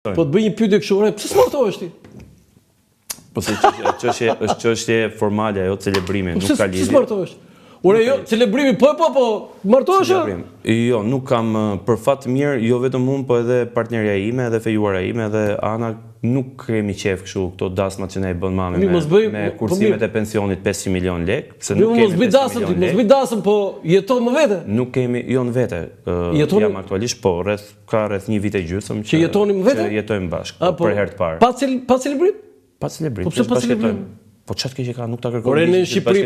Po të bëj një pyetje kështu, pse s'martohesh ti? Po se është çështje formale ajo celebrimi, nuk ka lidhje. Pse s'martohesh? Ore jo, celebrimi po, martohesh? Jo, nuk kam për fat të mirë, jo vetëm unë, po edhe partnerja ime, edhe fejuara ime, edhe Ana nuk kemi qef kështu këto dasmat që ne i bën mami me kursimet e pensionit 500 milion lek, se nuk kemi 500 milion lek. Mos bëj dasëm, po jeton më vete. Nuk kemi, jo në vete. Jam aktualisht, po, ka rreth një vit e gjysmë që jetoni më vete? Që jetojmë bashkë, për herë të parë. Pa celebrim? Pa celebrim. Po pse pa celebrim? Po çfarë ke që ka, nuk ta kërkon. Ore në Shqipëri,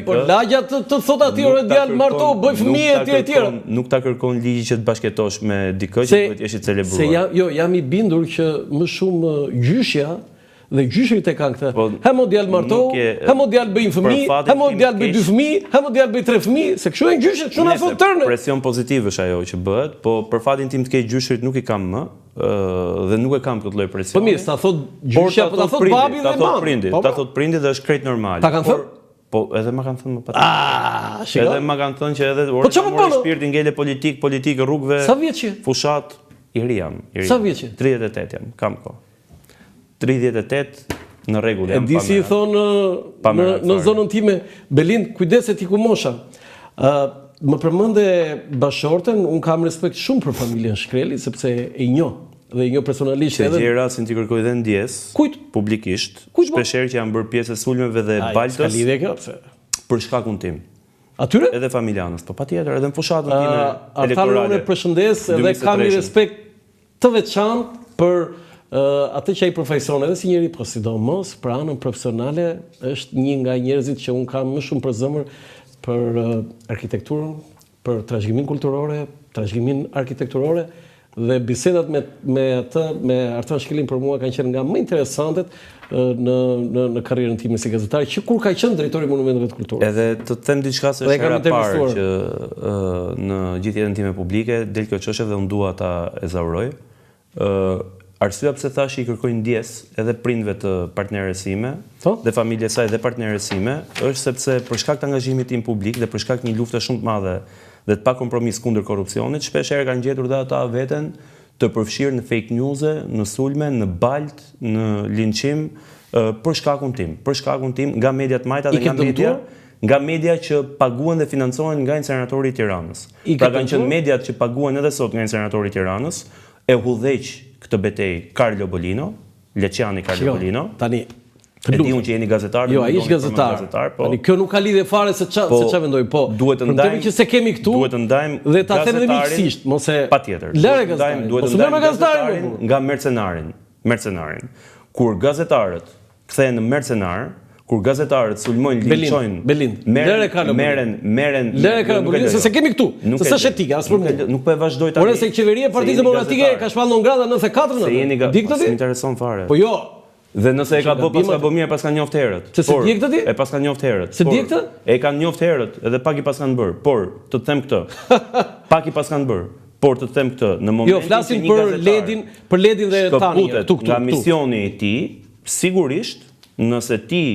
po lagja të thot aty ore djalë marto, bëj fëmijë etj. Nuk ta kërkon ligji që të bashkëtosh me dikë që duhet jesh i celebruar. Se jam i bindur që më shumë gjyshja dhe gjyshrit e kanë këtë. Hemo djalë marto, hemo djalë bëjnë fëmijë, hemo djalë bëj 2 fëmijë, hemo djalë bëj 3 fëmijë, se kështu janë gjyshit, kështu na thon tërnë. Presion pozitiv është ajo që bëhet, po për fatin tim të keq gjyshrit nuk i kam më. Dhe nuk e kam këtë lloj presioni. Po mirë, ta thot gjyshja, po ta thot babi dhe mami. Ta thot prindi dhe është krejt normal. Ta kanë thënë? Po edhe ma kanë thënë më patjetër. Edhe ma kanë thënë që edhe mori shpirti ngele politik rrugëve. Sa vjeç je? Fushat i ri jam. Sa vjeç je? 38 jam, kam kohë. 38 në rregull jam. E di si i thonë në zonën time, Belind, kujdeset i ku mosha. Më përmende bashorten, unë kam respekt shumë për familjen Shkreli, sepse e njoh. Dhe i njoh personalisht edhe. Se gjera si ti kërkoj dhe ndjes. Kujt? Publikisht. Shpeshherë që janë bërë pjesë e sulmeve dhe baltës. Ka lidhje kjo pse? Për shkakun tim. Atyre? Edhe familjanës, po patjetër, edhe në fushatën time elektorale. Unë e përshëndes dhe kam një respekt të veçantë për atë që ai përfaqëson edhe si njeri, po sidomos për anën profesionale, është një nga njerëzit që unë kam më shumë për zemër për arkitekturën, për trashëgimin kulturore, trashëgimin arkitekturore, dhe bisedat me Artan Shkelin për mua kanë qenë nga më interesantet në karrierën time si gazetar, që kur ka qenë drejtori i monumenteve të kulturës. Edhe të them diçka se është hera parë që në gjithë jetën time publike del kjo çështje dhe unë dua ta ezauroj. Arsyeja pse thash i kërkoj ndjes edhe prindve të partneres sime, dhe familjes saj dhe partneres sime, është sepse për shkak të angazhimit tim publik dhe për shkak të një lufte shumë të madhe dhe të pakompromis kundër korrupsionit, shpeshherë kanë gjetur dhe ata veten të përfshirë në fake news-e, në sulme, në balt, në linçim për shkakun tim. Për shkakun tim nga media të majta dhe nga media që paguhen dhe financohen nga Inceneratori i Tiranës. Pra kanë qenë mediat që paguhen edhe sot nga Inceneratori i Tiranës, e hudheq këtë betej Carlo Bolino, Leçani Carlo Bolino. Tani, e di unë që jeni gazetar. Jo, ai është gazetar. Tani kjo nuk ka lidhje fare se ç'a mendoj, po. Duhet të ndajmë që se kemi këtu. Duhet të ndajmë dhe ta them edhe miqësisht, mos e patjetër. Duhet të ndajmë gazetarin nga mercenarin. Kur gazetarët kthehen në mercenar, kur gazetarët sulmojnë, linçojnë, merren se kemi këtu, se s'është etike as për mua. Nuk po e vazhdoj tani. Ore se qeveria e Partisë Demokratike ka shpallur ngrada 94-në. Di këtë ti? Intereson fare. Po jo. Dhe nëse e ka bë pas ka bë mirë, pas ka njoft herët. Se di këtë ti? E pas ka njoft herët. Se di këtë? E kanë njoft herët, edhe pak i pas kanë bër. Por, të them këtë. Pak i pas kanë bër. Por të them këtë, në momentin jo, flasim për Ledin dhe Tani, nga misioni i tij, sigurisht, nëse ti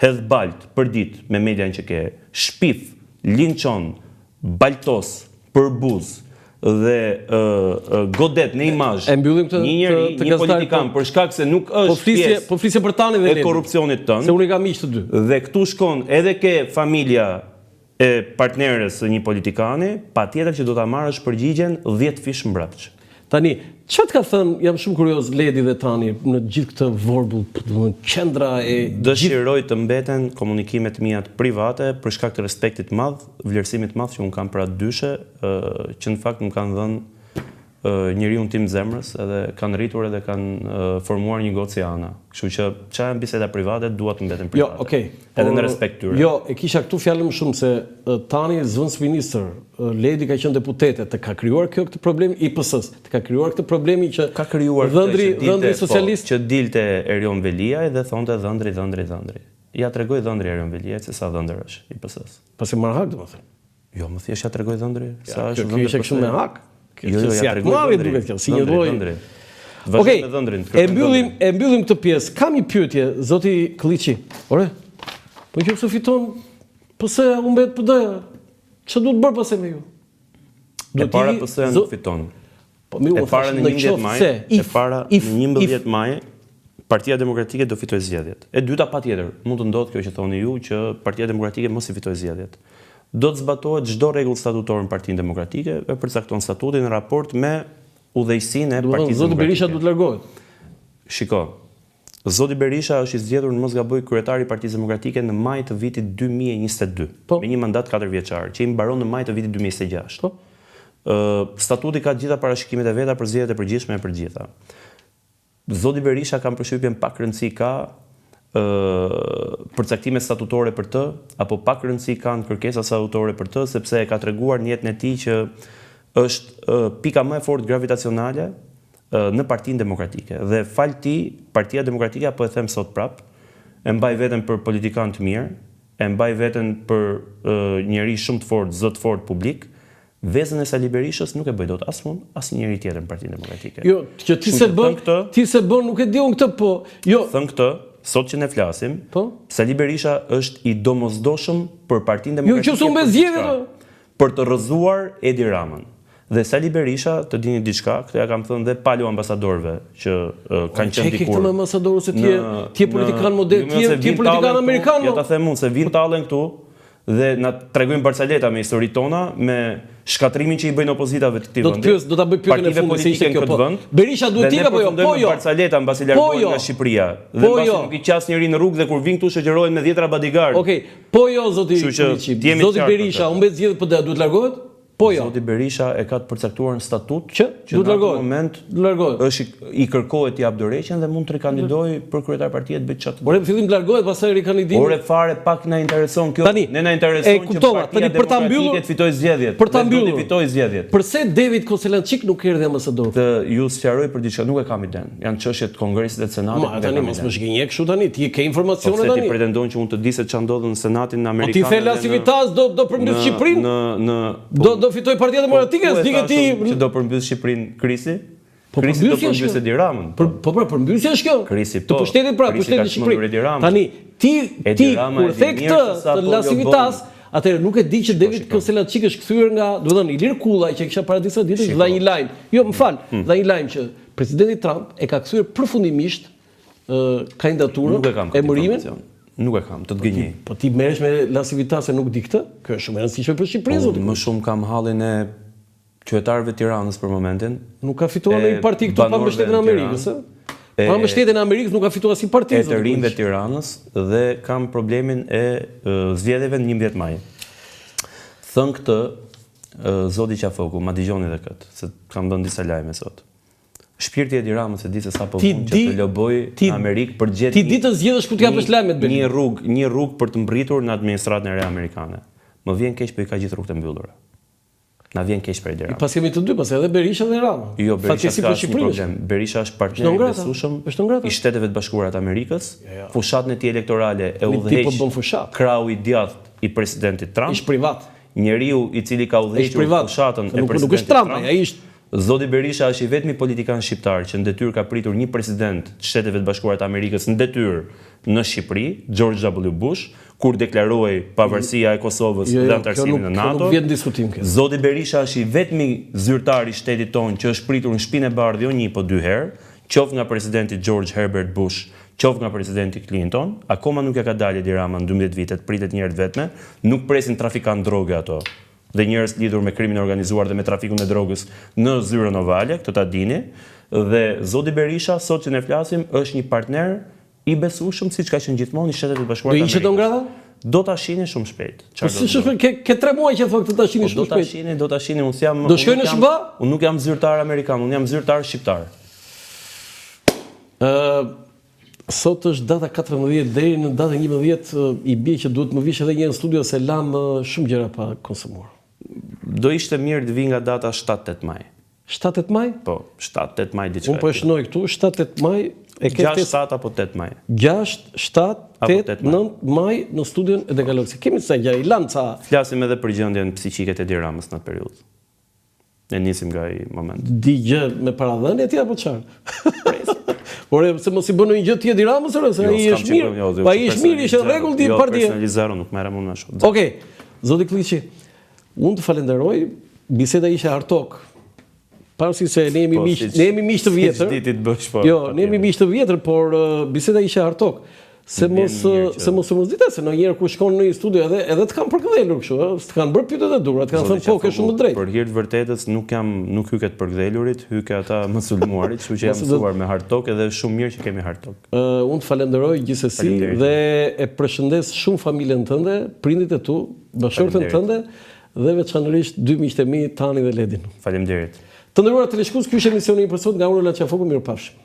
hedh balt për ditë me median që ke, shpif, linçon, baltos, përbuz dhe godet në imazh një njeri, një politikan për shkak se nuk është pjesë për Tani dhe e korrupsionit tënd. Se unë kam miq të dy. Dhe këtu shkon edhe ke familja e partneres së një politikani, patjetër që do ta marrësh përgjigjen 10 fish mbrapsht. Tani, çfarë ka thënë, jam shumë kurioz, Ledi dhe Tani në gjithë këtë vorbull, qendra e dëshiroj të mbeten komunikimet mia private për shkak të respektit të madh, vlerësimit të madh që un kam për atë dyshe, që në fakt më kanë dhënë njeriu tim zemrës, edhe kanë rritur edhe kanë formuar një gocë si Ana. Kështu që çfarë janë biseda private duhet të mbeten private. Jo, okay. Edhe në respekt tyre. Jo, e kisha këtu fjalë më shumë se Tani zëvendësministër, Ledi ka qenë deputete, të ka krijuar kjo këtë problem i PS-s, të ka krijuar këtë problemi që ka krijuar dhëndri socialist që dilte Erion Veliaj dhe thonte dhëndri. Ja tregoj dhëndri Erion Veliaj se sa dhëndër është i PS-s. Pasi marr hak domethënë. Jo, më thjesht ja tregoj dhëndri, sa është dhëndri. Kjo ishte kështu me hak. Jo, ja tregoj dhëndri. Si një lloj. Okej, e mbyllim këtë pjesë. Kam një pyetje, zoti Klliçi. Ore, po nëse fiton, pse humbet PD-ja? Ç'do të bërë pas me ju? Do të para PS-ja nuk fiton. E para në 11 maj, Partia Demokratike do fitoj zgjedhjet. E dyta patjetër, mund të ndodhë kjo që thoni ju që Partia Demokratike mos i fitoj zgjedhjet. Do të zbatohet çdo rregull statutor në Partinë Demokratike e përcakton statutin në raport me udhëheqësinë e Partisë Demokratike. Zoti Berisha duhet largohet. Shiko, Zoti Berisha është i zgjedhur në mos gaboj kryetari i Partisë Demokratike në maj të vitit 2022, me një mandat 4 vjeçar, që i mbaron në maj të vitit 2026. Statuti ka gjitha parashikimet e veta për zgjedhjet e përgjithshme e për gjitha. Zoti Berisha kam përshtypjen pak rëndësi ka përcaktime statutore për të, apo pak rëndësi kanë kërkesa statutore për të, sepse e ka treguar në jetën e tij që është pika më e fortë gravitacionale në Partinë Demokratike. Dhe fal ti, Partia Demokratike, apo e them sot prap, e mbaj veten për politikan të mirë, e mbaj veten për njeri shumë të fortë, zot fort publik. Vezën e Sali Berishës nuk e bëj dot as unë, as njëri tjetër në Partinë Demokratike. Jo, që ti se bën nuk e di unë këtë, po. Jo. Thën këtë, sot që ne flasim, Sali Berisha është i domosdoshëm për Partinë Demokratike. Jo, që s'u mbezgjedhë për të rrëzuar Edi Ramën. Dhe Sali Berisha, të dini diçka, këtë ja kam thënë dhe palo ambasadorëve që kanë qenë dikur. Çe këtë ambasadorë se ti je politikan model, ti je politikan amerikan. Ja ta them unë se vin tallen këtu dhe na tregojnë Barsaleta me historitë tona, me shkatrimin që i bëjnë opozitave të këtij vendi. Do ta bëj pyetjen e fundit se ishte kjo po. Berisha duhet t'i apo jo? Po jo. Barsaleta mbasi largohen nga Shqipëria. Dhe mbasi nuk i qas njëri në rrugë dhe kur vin këtu shoqërohen me 10 bodyguard. Okej. Po jo zoti Zoti Berisha, u mbet zgjedhjet po duhet largohet? Po jo. Zoti Berisha e ka të përcaktuar në statut që duhet largohet. Në moment është i kërkohet t'i jap dorëheqjen dhe mund të rikandidojë për kryetar partie të bëj çat. Por në fillim të largohet, pastaj rikandidimi. Ore fare pak na intereson kjo. Ne na intereson që Partia Demokratike të fitojë zgjedhjet. Për ta mbyllur. Të fitojë zgjedhjet. Përse David Koselançik nuk erdhi ambasador? Të ju sqaroj për diçka, nuk e kam iden. Janë çështje të Kongresit dhe të Senatit. Tani mos më shkënjek kështu tani, ti ke informacione tani. Ti pretendon që unë të di se ç'a ndodh në Senatin amerikan. Ti the Lasivitas do përmbys Shqipërinë? Do fitoj Partia Demokratike? Që do përmbys Shqipërinë Krisi? Krisi do përmbys Edi Ramën. Po përmbysja është kjo. Krisi po. Të pushtetit pra, pushtetit Shqipërinë. Tani ti kur the këtë të Lasivitas, atëherë nuk e di që David Koselançik është kthyer nga, do të thënë, Ilir Kullaj që kisha para disa ditësh dha një lajm. Jo, më fal, dha një lajm që presidenti Trump e ka kthyer përfundimisht kandidaturën, emërimin. Nuk e kam, të të gënjej. Po ti merresh me Lasivitas se nuk di këtë? Kjo është shumë e rëndësishme për Shqipërinë. Më shumë kam hallin e qytetarëve të Tiranës për momentin. Nuk ka fituar në një parti këtu pa mbështetjen e Amerikës, ë? Pa mbështetjen e Amerikës nuk ka fituar asnjë parti. E të rinjve të Tiranës dhe kam problemin e zgjedhjeve në 11 maj. Thën këtë zoti Qafoku, ma dëgjoni edhe këtë, se kam dhënë disa lajme sot. Shpirti i Edi Ramës e di se sapo vjen që të loboj në Amerikë për gjetë. Ti di të zgjedhësh ku të japësh lajmet Një rrugë për të mbritur në administratën e re amerikane. Më vjen keq për i ka gjithë rrugët e mbyllura. Na vjen keq për Edi Ramën. Pas kemi të dy, pas edhe Berisha dhe Rama. Jo, Berisha ka asnjë problem. Berisha është partner i besueshëm i Shteteve të Bashkuara të Amerikës. Fushatën e tij elektorale e udhëheq krau i djathtë i presidentit Trump. Ish privat. Njeriu i cili ka udhëhequr fushatën e presidentit Trump. Nuk është Trump, ai është Zoti Berisha është i vetmi politikan shqiptar që në detyrë ka pritur një president të Shteteve të Bashkuara të Amerikës në detyrë në Shqipëri, George W. Bush, kur deklaroi pavarësia e Kosovës dhe antarësimin në NATO. Nuk vjen diskutim kjo. Zoti Berisha është i vetmi zyrtar i shtetit tonë që është pritur në shpinë e bardhë jo një po 2 herë, qoftë nga presidenti George Herbert Bush, qoftë nga presidenti Clinton. Akoma nuk ja ka dalë Edi Rama në 12 vitet, pritet një herë vetme, nuk presin trafikant droge ato. Dhe njerëz lidhur me krimin organizuar dhe me trafikun e drogës në zyrën ovale, këtë ta dini. Dhe zoti Berisha, sot që ne flasim, është një partner i besueshëm, siç ka qenë gjithmonë i Shtetet e Bashkuara të Amerikës. Do ishte do ngrata? Do ta shihni shumë shpejt. Po si shumë ke 3 muaj që thon këtë ta shihni shumë shpejt. Do ta shihni, unë jam. Do shkojnë në SBA? Unë nuk jam zyrtar amerikan, unë jam zyrtar shqiptar. Sot është data 14 deri në datën 11 i bie që duhet më vish edhe një në studio se lam shumë gjëra pa konsumuar. Do ishte mirë të vi nga data 7-8 maj. 7-8 maj? Po, 7-8 maj diçka. Unë po e shnoj këtu, 7-8 maj. 6-7 apo 8 maj. 6-7-8-9 maj në studion e Degaloksi. Kemi sa gjë, i lam ca. Flasim edhe për gjendjen psiqike të Edi Ramës në atë periudhë. Ne nisim nga ai moment. Di gjë me paradhënie ti apo çfarë? Por se mos i bën një gjë ti Edi Ramës, se ai është mirë. Pa ai është mirë, është rregull ti partia. Jo, personalizaro, nuk merrem unë ashtu. Okej. Zoti Kliçi, unë të falenderoj, biseda ishte hartok. pavarësisht se ne jemi miq të vjetër. Jo, ne jemi miq të vjetër, por biseda ishte hartok. Se mos dita se ndonjëherë kur shkon në një studio edhe të kanë përkthjelur kështu, të kanë bërë pyetjet e dura, të kanë thënë po, ke shumë të drejtë. Për hir të vërtetës nuk hyket përkthjelurit, hyke ata më sulmuarit, kështu që jam mësuar me hard talk edhe shumë mirë që kemi hard talk. Unë të falenderoj gjithsesi dhe e përshëndes shumë familjen tënde, prindit e tu, bashkëshorten tënde dhe veçanërisht dy miqtë e mi, Tani dhe Ledin. Faleminderit. Të nderuar teleshikues, ky është emisioni i përsot nga Unë Laçafoku, mirupafshim.